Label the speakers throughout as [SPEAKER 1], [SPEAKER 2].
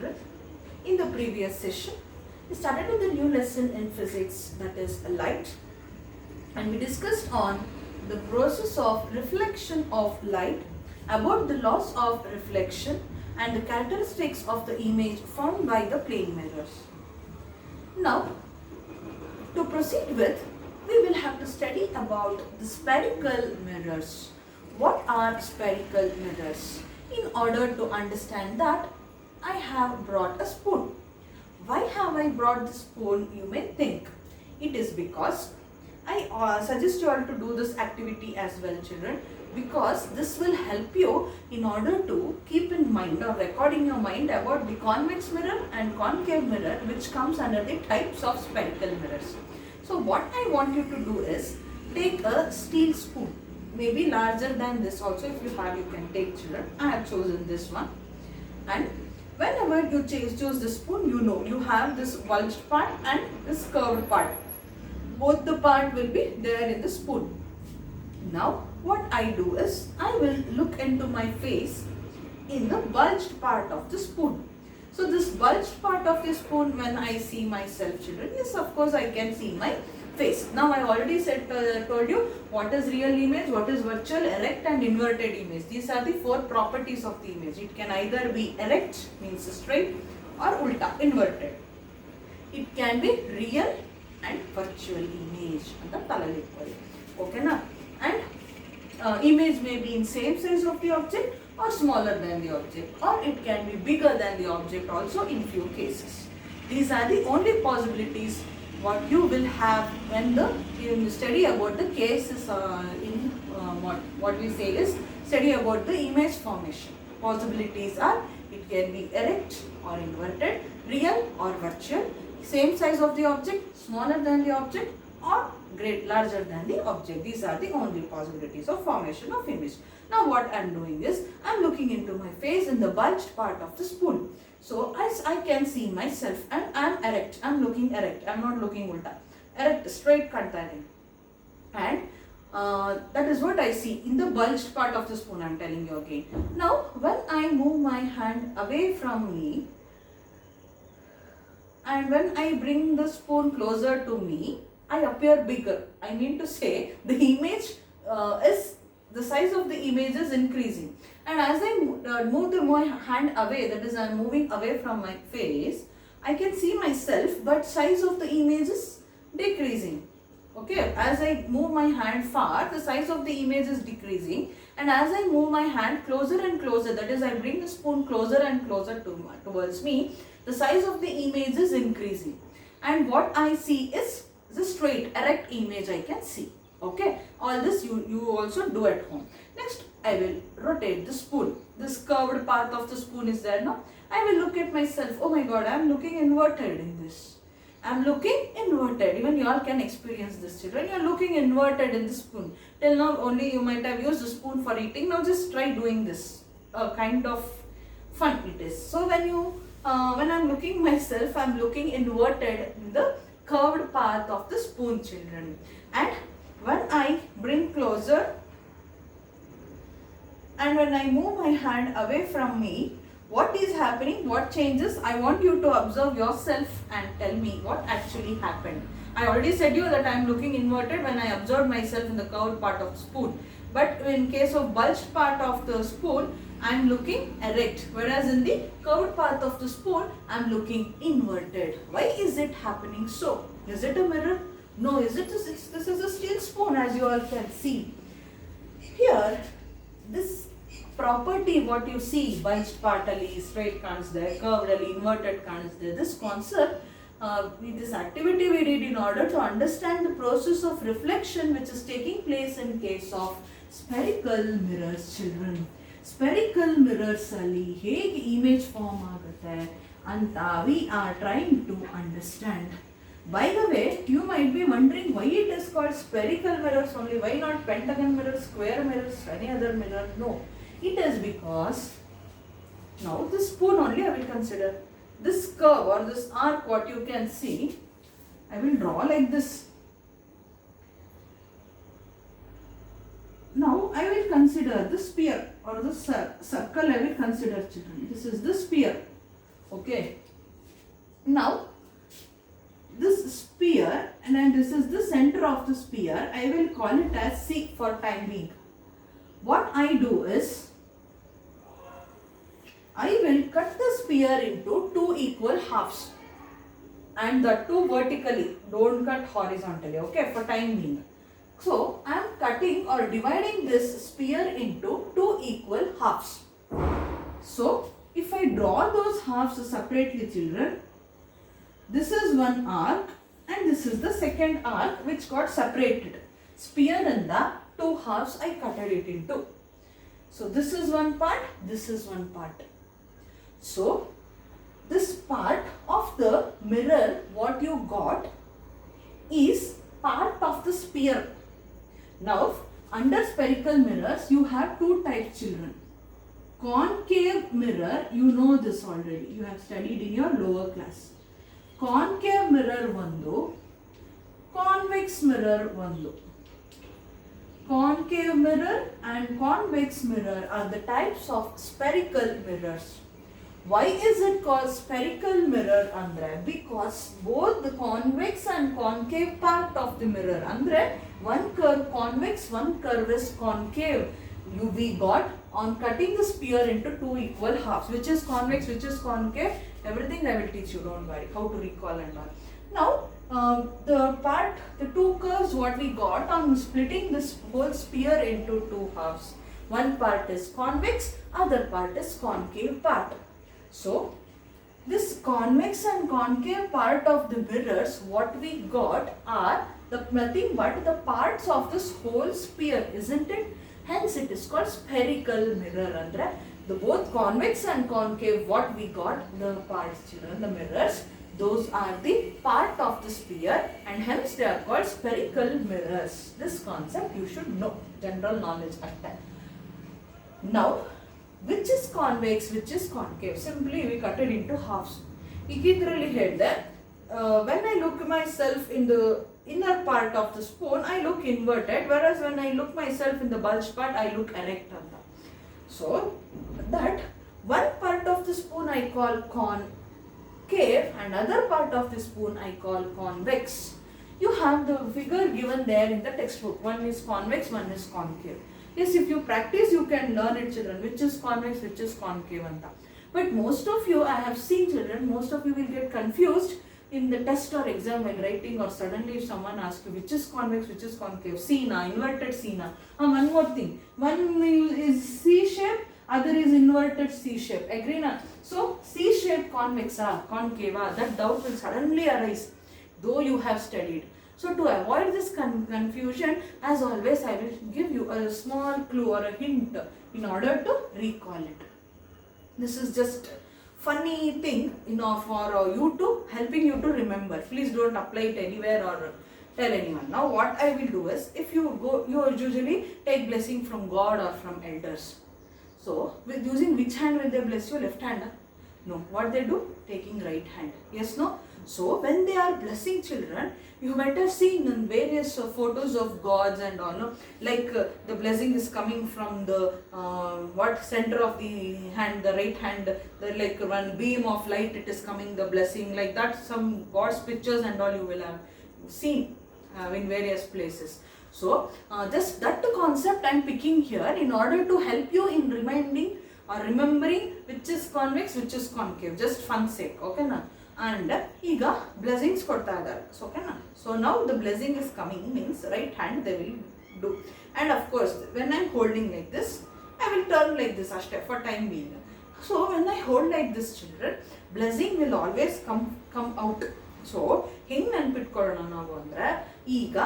[SPEAKER 1] children. In the previous session, we started with a new lesson in physics, that is light, and we discussed on the process of reflection of light, about the laws of reflection and the characteristics of the image formed by the plane mirrors. Now, to proceed with, we will have to study about the spherical mirrors. What are spherical mirrors? In order to understand that, I have brought a spoon. Why have I brought the spoon, you may think? It is because I suggest you all to do this activity as well, children, because this will help you in order to keep in mind or record in your mind about the convex mirror and concave mirror, which comes under the types of spherical mirrors. So what I want you to do is take a steel spoon, maybe larger than this also. If you have, you can take, children. I have chosen this one, and whenever you choose the spoon, you know you have this bulged part and this curved part. Both the part will be there in the spoon. Now what I do is I will look into my face in the bulged part of the spoon. So this bulged part of the spoon, when I see myself, children, yes, of course I can see my face. Now I already told you what is real image, what is virtual, erect and inverted image. These are the four properties of the image. It can either be erect, means straight, or ulta, inverted. It can be real and virtual image. Okay na? And image may be in same size of the object or smaller than the object, or it can be bigger than the object also in few cases. These are the only possibilities what you will have when you study about the cases in what we say is study about the image formation. Possibilities are it can be erect or inverted, real or virtual, same size of the object, smaller than the object, or larger than the object. These are the only possibilities of formation of image. Now what I am doing is I am looking into my face in the bulged part of the spoon. So as I can see myself, and I am erect, I am looking erect, I am not looking ulta, erect, straight containing, and that is what I see in the bulged part of the spoon. I am telling you again. Now when I move my hand away from me and when I bring the spoon closer to me, I appear bigger. I mean to say the image the size of the image is increasing, and as I move my hand away, that is I am moving away from my face, I can see myself, but size of the image is decreasing. Okay, as I move my hand far, the size of the image is decreasing, and as I move my hand closer and closer, that is I bring the spoon closer and closer towards me, the size of the image is increasing, and what I see is the straight erect image I can see. Okay, all this you also do at home. Next, I will rotate the spoon. This curved part of the spoon is there now. I will look at myself. Oh my God, I am looking inverted in this. I am looking inverted. Even you all can experience this, children. You are looking inverted in the spoon. Till now only you might have used the spoon for eating. Now just try doing this. Kind of fun it is. So when I am looking myself, I am looking inverted in the curved part of the spoon, children. And when I bring closer and when I move my hand away from me, what is happening, what changes? I want you to observe yourself and tell me what actually happened. I already said you that I am looking inverted when I observe myself in the curved part of the spoon. But in case of bulged part of the spoon, I am looking erect, whereas in the curved part of the spoon, I am looking inverted. Why is it happening so? Is it a mirror? No, this is a steel spoon, as you all can see. Here, this property what you see, bulged part ali, straight comes there, curved ali, inverted comes there. This concept, this activity we did in order to understand the process of reflection which is taking place in case of spherical mirrors, children. Spherical mirrors ali ಹೇಗೆ image form ಆಗುತ್ತೆ ಅಂತ we are trying to understand. By the way, you might be wondering why it is called spherical mirrors only. Why not pentagon mirrors, square mirrors, any other mirror? No, it is because now this spoon only I will consider. This curve or this arc what you can see, I will draw like this. Now I will consider the sphere or the circle. I will consider, children. This is the sphere. Okay. Now this sphere, and then this is the center of the sphere. I will call it as C for time being. What I do is, I will cut the sphere into two equal halves, and the two vertically, don't cut horizontally, okay, for time being. So I am cutting or dividing this sphere into two equal halves. So if I draw those halves separately, children, this is one arc and this is the second arc which got separated. Sphere in the two halves I cutted it into. So this is one part, this is one part. So this part of the mirror what you got is part of the sphere. Now under spherical mirrors you have two types, children. Concave mirror, you know this already, you have studied in your lower class. Concave mirror ಒಂದು, convex mirror ಒಂದು. Concave mirror and convex mirror are the types of spherical mirrors. Why is it called spherical mirror andre? Because both the convex and concave part of the mirror andre, one curve convex, one curve is concave. We got on cutting the sphere into two equal halves, which is convex, which is concave. Everything I will teach you, don't worry, how to recall and all. Now, the two curves what we got on splitting this whole sphere into two halves. One part is convex, other part is concave part. So, this convex and concave part of the mirrors, what we got are nothing but the parts of this whole sphere, isn't it? Hence, it is called spherical mirror. Andre, the both convex and concave, what we got, the parts, children, the mirrors, those are the part of the sphere, and hence they are called spherical mirrors. This concept you should know, general knowledge at that. Now, which is convex, which is concave? Simply we cut it into halves. Ikidrali ಹೇಳಿದೆ, when I look myself in the inner part of the spoon, I look inverted, whereas when I look myself in the bulge part, I look erect. So that one part of the spoon I call concave and other part of the spoon I call convex. You have the figure given there in the textbook. One is convex, one is concave. Yes, if you practice, you can learn it, children, which is convex, which is concave. But most of you, I have seen, children, most of you will get confused in the test or exam when writing, or suddenly if someone asks you which is convex, which is concave, C na, inverted C na. One more thing, one is C shape, other is inverted C shape. Agree na? So C shape convex, concave, that doubt will suddenly arise, though you have studied. So to avoid this confusion, as always, I will give you a small clue or a hint in order to recall it. This is just funny thing, for you to helping you to remember. Please don't apply it anywhere or tell anyone. Now what I will do is, if you go, you usually take blessing from God or from elders. So with using which hand will they bless you? Left hand? No. What they do? Taking right hand. Yes, no? So when they are blessing children, you might have seen in various photos of gods and all, no? Like the blessing is coming from the center of the hand, the right hand, like one beam of light, it is coming, the blessing, like that. Some gods pictures and all you will have seen in various places. So just that concept I am picking here in order to help you in reminding or remembering which is convex, which is concave, just fun sake, okay na? And ಈಗ blessings ಕೊಡ್ತಾ ಇದ್ದಾರೆ, okay na? So now the blessing is coming, means right hand they will do, and of course when I am holding like this, I will turn like this ಅಷ್ಟೇ for time being. So when I hold like this, children, blessing will always come out. So ಹೆಂಗ್ ನೆನ್ಪಿಟ್ಕೊಳ್ಳೋಣ ನಾವು ಅಂದ್ರೆ, ಈಗ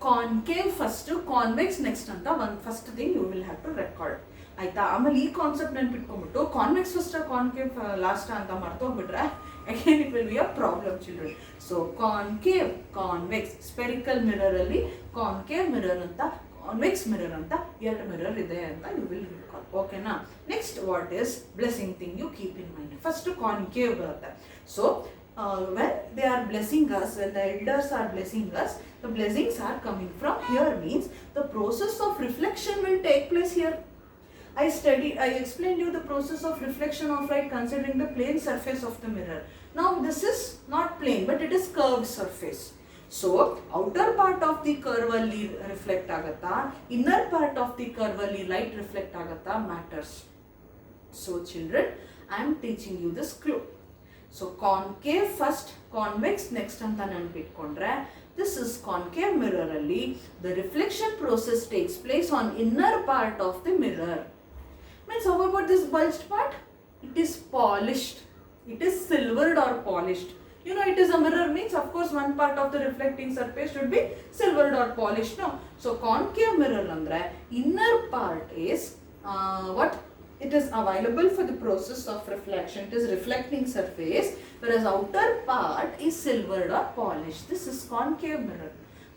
[SPEAKER 1] concave first, convex next ಅಂತ ಒಂದು first thing you will have to record, ಆಯ್ತಾ? ಆಮೇಲೆ ಈ ಕಾನ್ಸೆಪ್ಟ್ ನೆನ್ಪಿಟ್ಕೊಂಡ್ಬಿಟ್ಟು ಕಾನ್ವೆಕ್ಸ್ ಫಸ್ಟ್ ಕಾನ್ಕೇವ್ ಲಾಸ್ಟ್ ಅಂತ ಮರ್ತೋಗ್ಬಿಟ್ರೆ again it will be a problem, children. So concave, convex, spherical mirror ಅಲ್ಲಿ concave mirror ಅಂತ, convex mirror ಅಂತ ಎರಡು mirror ಇದೆ ಅಂತ you will recall, okay na? Next, what is blessing thing you keep in mind. First concave ಬರುತ್ತೆ. So when they are blessing us, when the elders are blessing us, the blessings are coming from here, means the process of reflection will take place here. I explained you the process of reflection of light considering the plane surface of the mirror. Now this is not plane but it is curved surface. So outer part of the curve alli reflect agata, inner part of the curve alli light reflect agata matters. So children, I am teaching you this clue. So concave first, convex next anta ನೆನಪಿಟ್ಕೊಂಡ್ರೆ, this is concave mirror alli the reflection process takes place on inner part of the mirror. Means how about this bulged part? It is polished. It is silvered or polished. You know, it is a mirror means of course one part of the reflecting surface should be silvered or polished. No. So concave mirror andre inner part is what? It is available for the process of reflection. It is reflecting surface, whereas outer part is silvered or polished. This is concave mirror.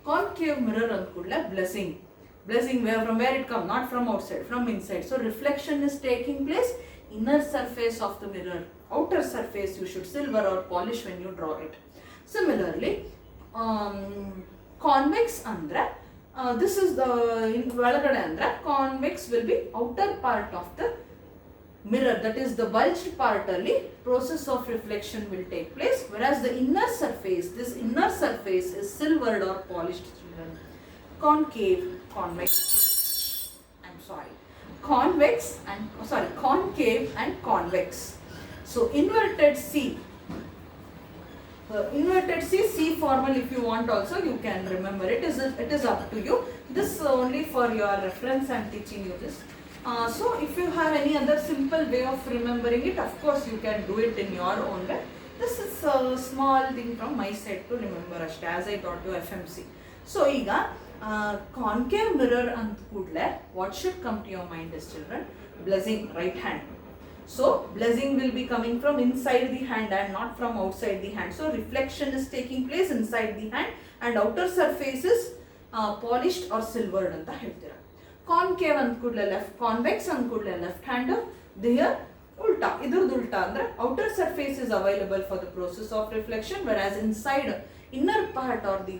[SPEAKER 1] Concave mirror andkudle blessing. Blessing from where it comes, not from outside, from inside. So reflection is taking place inner surface of the mirror. Outer surface you should silver or polish when you draw it. Similarly, convex andre this is the ಒಳಗಡೆ andre convex will be outer part of the mirror, that is the bulged part alli process of reflection will take place, whereas the inner surface, this inner surface is silvered or polished. Children, concave, convex, I'm sorry, convex and concave and convex. So inverted C, C formal if you want also you can remember it. It is up to you. This only for your reference I am teaching you this. So if you have any other simple way of remembering it, of course you can do it in your own way. This is a small thing from my side to remember as I taught you FMC. So iga concave mirror and kudle what should come to your mind is children? Blessing, right hand. So blessing will be coming from inside the hand and not from outside the hand. So reflection is taking place inside the hand and outer surface is polished or silvered anta ಹೇಳ್ತೀರಾ. Concave ಅಂದ್ಕೂಡ್ಲೆ left, convex ಅಂದ್ಕೂಡ್ಲೆ left hand. There ulta, idrad ulta andre outer surface is available for the process of reflection, whereas inside inner part or the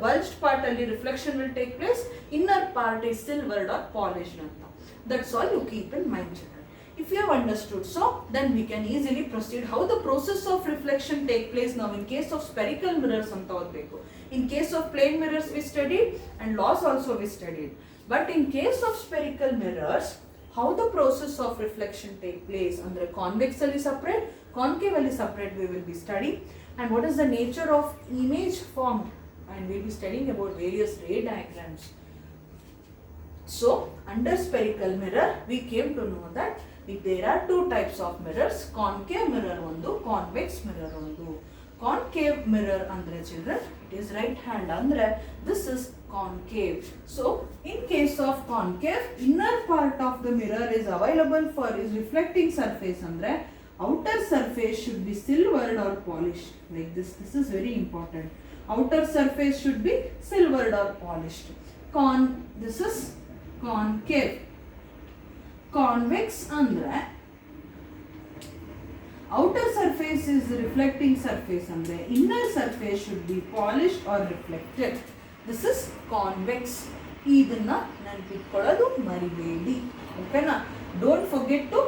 [SPEAKER 1] bulged part alli reflection will take place. Inner part is silvered or polished anta. That's all you keep in mind, children. If you have understood so, then we can easily proceed how the process of reflection take place. Now in case of spherical mirrors anta odbeku, in case of plane mirrors we studied and loss also we studied, but in case of spherical mirrors how the process of reflection take place andre convex alli separate, concave alli separate we will be studying, and what is the nature of image formed, and we will be studying about various ray diagrams. So under spherical mirror we came to know that there are two types of mirrors, concave mirror ondu, convex mirror ondu. Concave mirror andre children it is right hand andre this is concave. So in case of concave, inner part of the mirror is available for is reflecting surface andre outer surface should be silvered or polished like this. This is very important. Outer surface should be silvered or polished. This is concave. Convex andre outer surface is reflecting surface andre inner surface should be polished or reflected. This is convex. ಇದನ್ನ ನೆನಪಿಟ್ಕೊಳ್ಳೋದು ಮರಿಬೇಡಿ. ಓಕೆನಾ? Don't forget to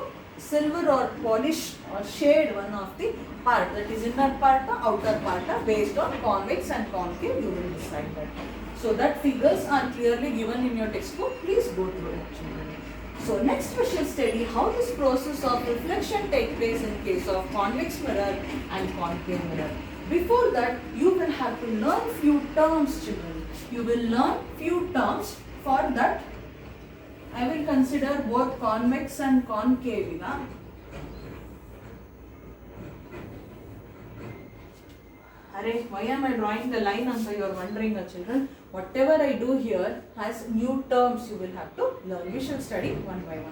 [SPEAKER 1] silver or polish or shade one of the part, that is inner part or outer part, based on convex and concave you will decide that. So that figures are clearly given in your textbook. Please go through it, children. So next we shall study how this process of reflection takes place in case of convex mirror and concave mirror. Before that you will have to learn few terms, children. You will learn few terms. For that I will consider both convex and concave. Why am I drawing the line anta you are wondering, children. Whatever I do here has new terms you will have to learn. We shall study one by one.